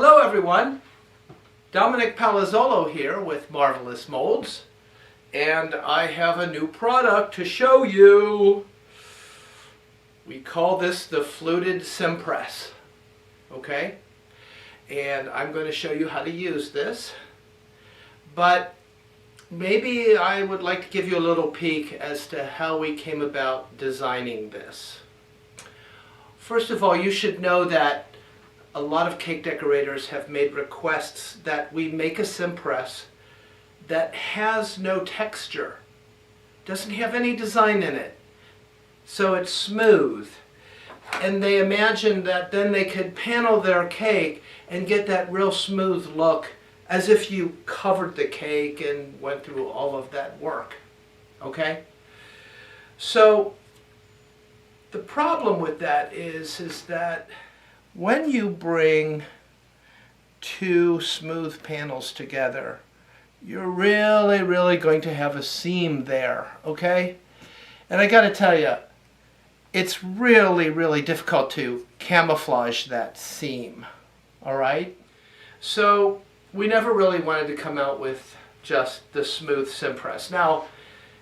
Hello everyone, Dominic Palazzolo here with Marvelous Molds, and I have a new product to show you. We call this the Fluted Simpress, okay? And I'm going to show you how to use this, but maybe I would like to give you a little peek as to how we came about designing this. First of all, you should know that a lot of cake decorators have made requests that we make a Simpress that has no texture, doesn't have any design in it, so it's smooth. And they imagine that then they could panel their cake and get that real smooth look as if you covered the cake and went through all of that work, okay? So the problem with that is that when you bring two smooth panels together, you're really going to have a seam there, okay? And I gotta tell you, it's really difficult to camouflage that seam, all right? So we never really wanted to come out with just the smooth Simpress. Now,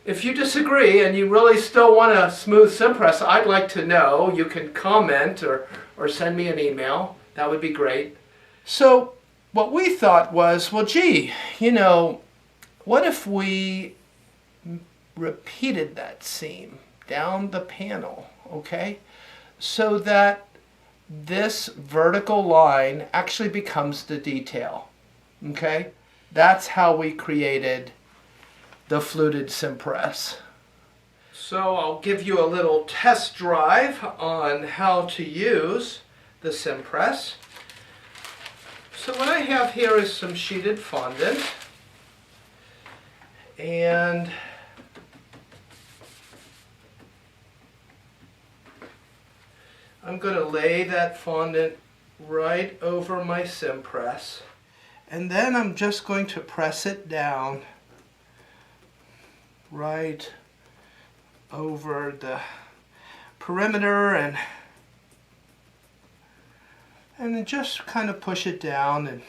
if you disagree and you really still want a smooth Simpress, I'd like to know. You can comment or send me an email. That would be great. So what we thought was, well, gee, you know, what if we repeated that seam down the panel, okay? So that this vertical line actually becomes the detail, okay? That's how we created the Fluted Simpress. So I'll give you a little test drive on how to use the Simpress. So what I have here is some sheeted fondant, and I'm going to lay that fondant right over my Simpress, and then I'm just going to press it down right over the perimeter and then just kind of push it down. And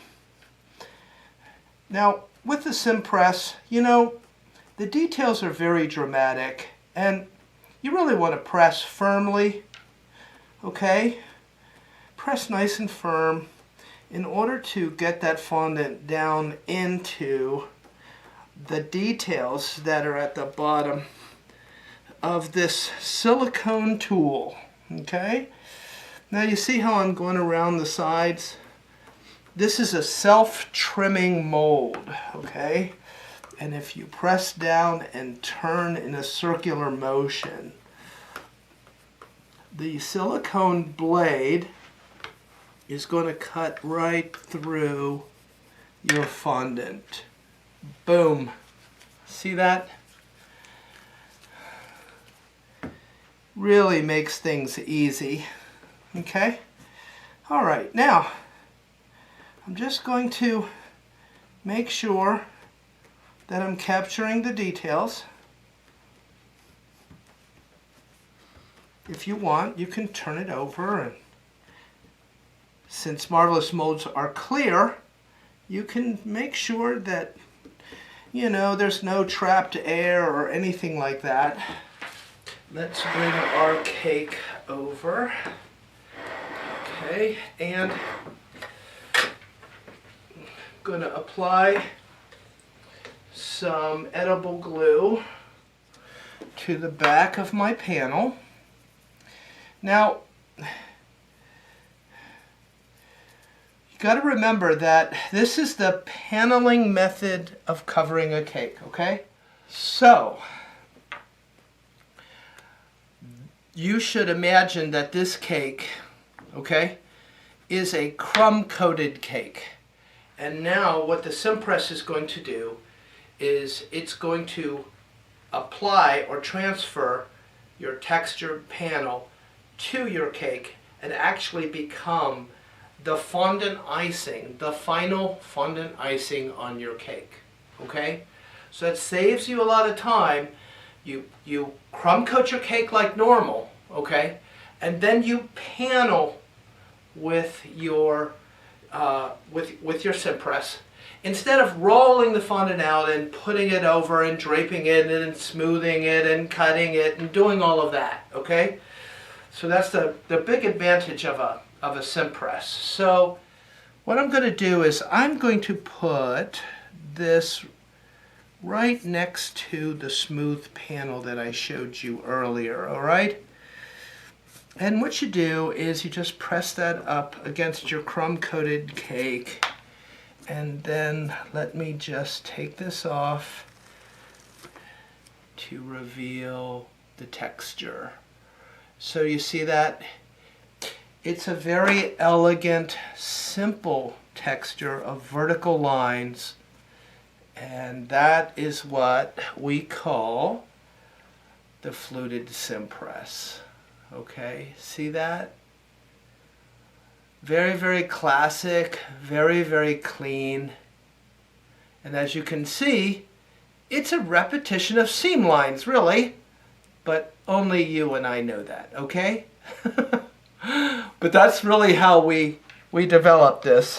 now with the Simpress, you know, the details are very dramatic and you really want to press firmly, okay? Press nice and firm in order to get that fondant down into the details that are at the bottom of this silicone tool, okay? Now you see how I'm going around the sides? This is a self-trimming mold, okay? And if you press down and turn in a circular motion, the silicone blade is going to cut right through your fondant. Boom. See that? Really makes things easy. Okay? Alright, now I'm just going to make sure that I'm capturing the details. If you want, you can turn it over, and since Marvelous Molds are clear, you can make sure that, you know, there's no trapped air or anything like that. Let's bring our cake over. Okay, and I'm going to apply some edible glue to the back of my panel. Now, you got to remember that this is the paneling method of covering a cake, okay? So, you should imagine that this cake, okay, is a crumb-coated cake. And now what the Simpress is going to do is it's going to apply or transfer your textured panel to your cake and actually become the fondant icing, the final fondant icing on your cake, okay? So that saves you a lot of time. You crumb coat your cake like normal, okay? And then you panel with your with your Simpress, instead of rolling the fondant out and putting it over and draping it and smoothing it and cutting it and doing all of that, okay? So that's the big advantage of a Simpress. So what I'm going to do is I'm going to put this right next to the smooth panel that I showed you earlier, all right? And what you do is you just press that up against your crumb-coated cake, and then let me just take this off to reveal the texture. So you see that? It's a very elegant, simple texture of vertical lines, and that is what we call the Fluted Simpress. Okay, see that? Very, very classic, very, very clean. And as you can see, it's a repetition of seam lines, really. But only you and I know that, okay? But that's really how we developed this.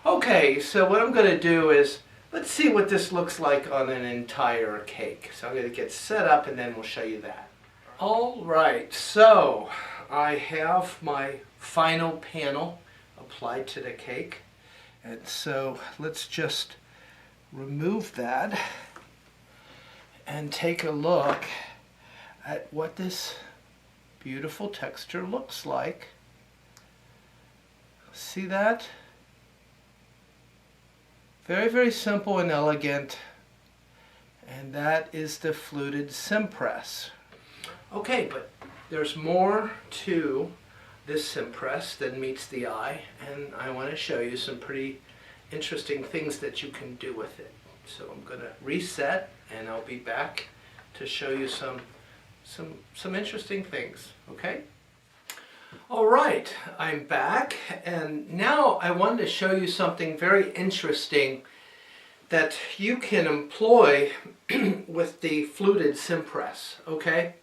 Okay, so what I'm going to do is, let's see what this looks like on an entire cake. So I'm going to get set up and then we'll show you that. All right, so I have my final panel applied to the cake. And so let's just remove that and take a look at what this beautiful texture looks like. See that? Very, very simple and elegant. And that is the Fluted Simpress. Okay, but there's more to this Simpress than meets the eye, and I want to show you some pretty interesting things that you can do with it. So I'm going to reset, and I'll be back to show you some interesting things, okay? All right, I'm back, and now I wanted to show you something very interesting that you can employ with the Fluted Simpress, okay?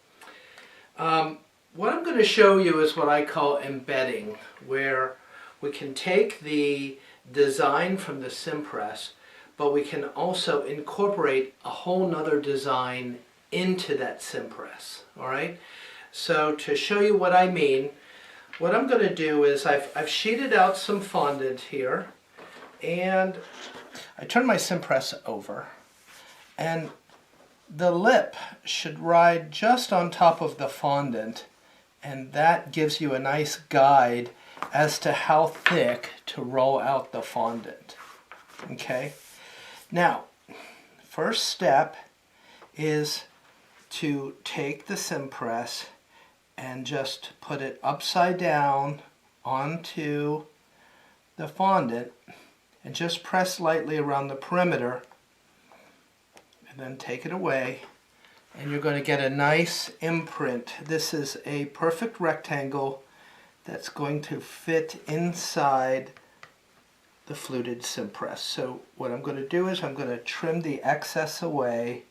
What I'm going to show you is what I call embedding, where we can take the design from the Simpress, but we can also incorporate a whole nother design into that Simpress, all right? So to show you what I mean, what I'm going to do is I've sheeted out some fondant here, and I turn my Simpress over, and the lip should ride just on top of the fondant, and that gives you a nice guide as to how thick to roll out the fondant. Okay? Now, first step is to take the Simpress and just put it upside down onto the fondant and just press lightly around the perimeter, and then take it away, and you're going to get a nice imprint. This is a perfect rectangle that's going to fit inside the Fluted Simpress. So what I'm going to do is I'm going to trim the excess away.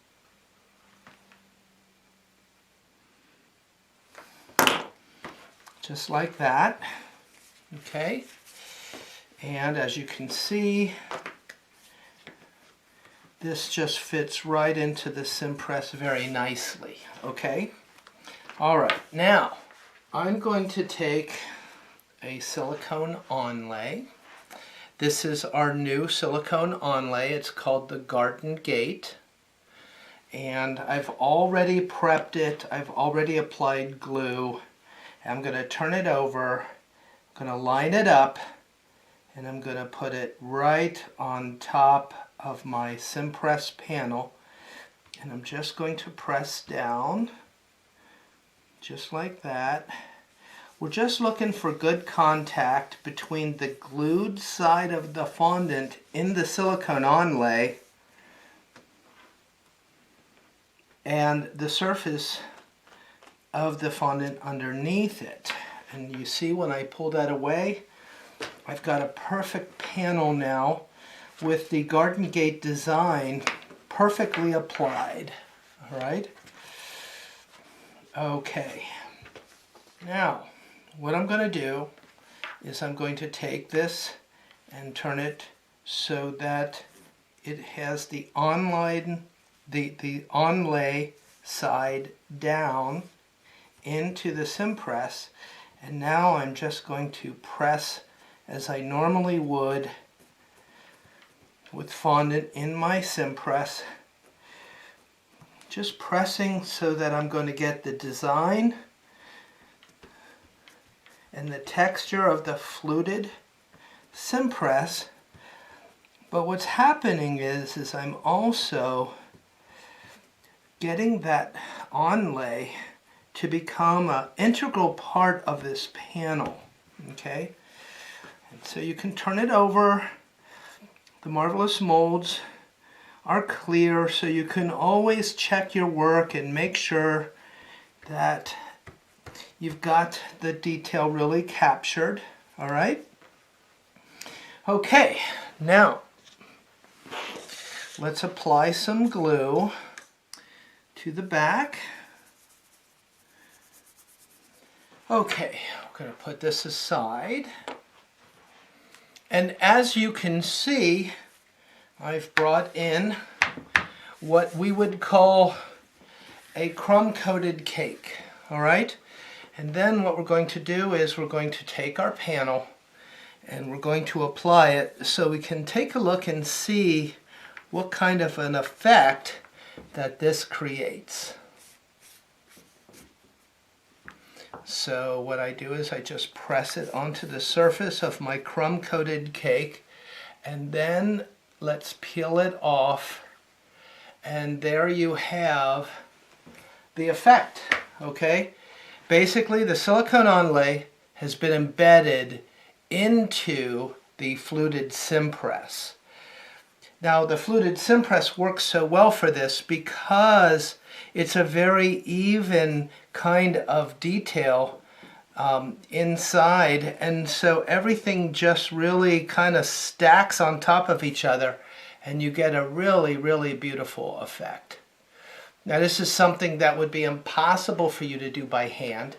Just like that. Okay. And as you can see, this just fits right into the Simpress very nicely, okay? All right, now I'm going to take a Silicone Onlay. This is our new Silicone Onlay. It's called the Garden Gate. And I've already prepped it. I've already applied glue. I'm going to turn it over, I'm going to line it up, and I'm going to put it right on top of my Simpress panel, and I'm just going to press down just like that. We're just looking for good contact between the glued side of the fondant in the Silicone Onlay and the surface of the fondant underneath it. And you see when I pull that away, I've got a perfect panel now with the Garden Gate design perfectly applied. All right? Okay. Now, what I'm going to do is I'm going to take this and turn it so that it has the onlay side down into the Simpress. And now I'm just going to press as I normally would with fondant in my Simpress. Just pressing so that I'm going to get the design and the texture of the Fluted Simpress. But what's happening is I'm also getting that onlay to become an integral part of this panel. Okay? And so you can turn it over. The Marvelous molds are clear, so you can always check your work and make sure that you've got the detail really captured. All right? Okay, now let's apply some glue to the back. Okay, I'm going to put this aside. And as you can see, I've brought in what we would call a crumb-coated cake. All right? And then what we're going to do is we're going to take our panel and we're going to apply it so we can take a look and see what kind of an effect that this creates. So what I do is I just press it onto the surface of my crumb-coated cake, and then let's peel it off, and there you have the effect. Okay? Basically, the Silicone Onlay has been embedded into the Fluted Simpress. Now, the Fluted Simpress works so well for this because it's a very even kind of detail inside, and so everything just really kind of stacks on top of each other, and you get a really, really beautiful effect. Now, this is something that would be impossible for you to do by hand,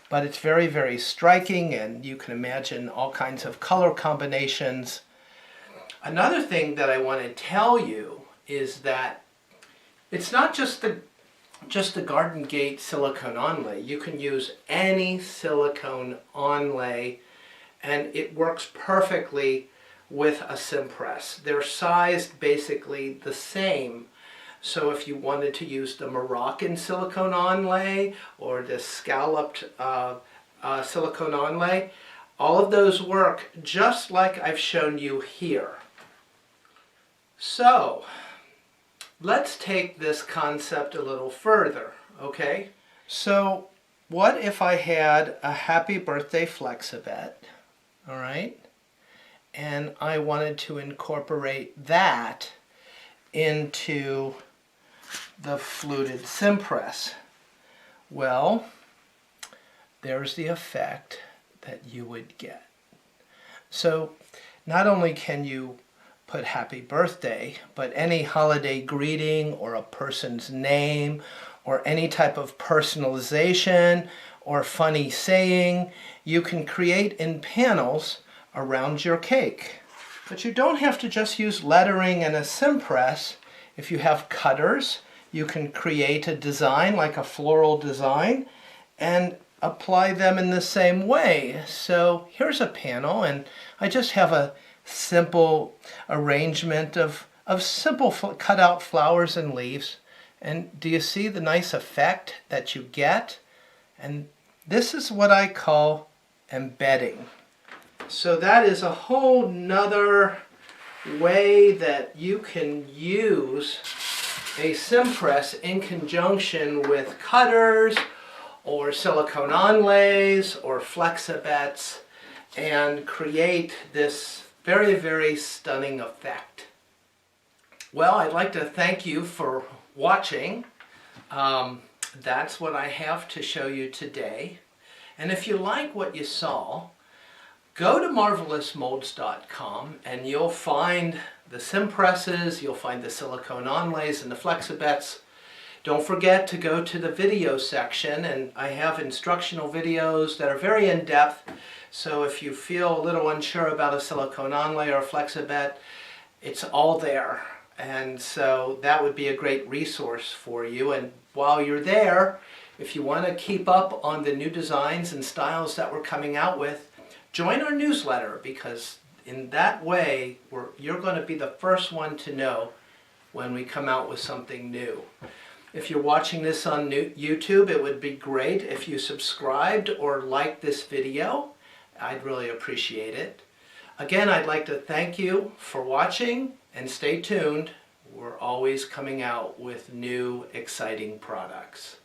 but it's very, very striking, and you can imagine all kinds of color combinations. Another thing that I want to tell you is that it's not just the Garden Gate Silicone Onlay. You can use any silicone onlay, and it works perfectly with a Simpress. They're sized basically the same. So if you wanted to use the Moroccan Silicone Onlay or the scalloped Silicone Onlay, all of those work just like I've shown you here. So let's take this concept a little further, okay? So what if I had a happy birthday Flexibet, all right? And I wanted to incorporate that into the Fluted Simpress. Well, there's the effect that you would get. So not only can you put happy birthday, but any holiday greeting or a person's name or any type of personalization or funny saying, you can create in panels around your cake. But you don't have to just use lettering and a Simpress. If you have cutters, you can create a design like a floral design and apply them in the same way. So here's a panel, and I just have a simple arrangement of simple cut-out flowers and leaves. And do you see the nice effect that you get? And this is what I call embedding. So that is a whole nother way that you can use a Simpress in conjunction with cutters or silicone onlays or Flexibets and create this very, very stunning effect. Well, I'd like to thank you for watching. That's what I have to show you today. And if you like what you saw, go to marvelousmolds.com and you'll find the Simpresses, you'll find the silicone onlays and the Flexibets. Don't forget to go to the video section, and I have instructional videos that are very in-depth So if you feel a little unsure about a silicone onlay or a Flexibet, it's all there. And so that would be a great resource for you. And while you're there, if you want to keep up on the new designs and styles that we're coming out with, join our newsletter, because in that way you're going to be the first one to know when we come out with something new. If you're watching this on YouTube, it would be great if you subscribed or liked this video. I'd really appreciate it. Again, I'd like to thank you for watching, and stay tuned. We're always coming out with new, exciting products.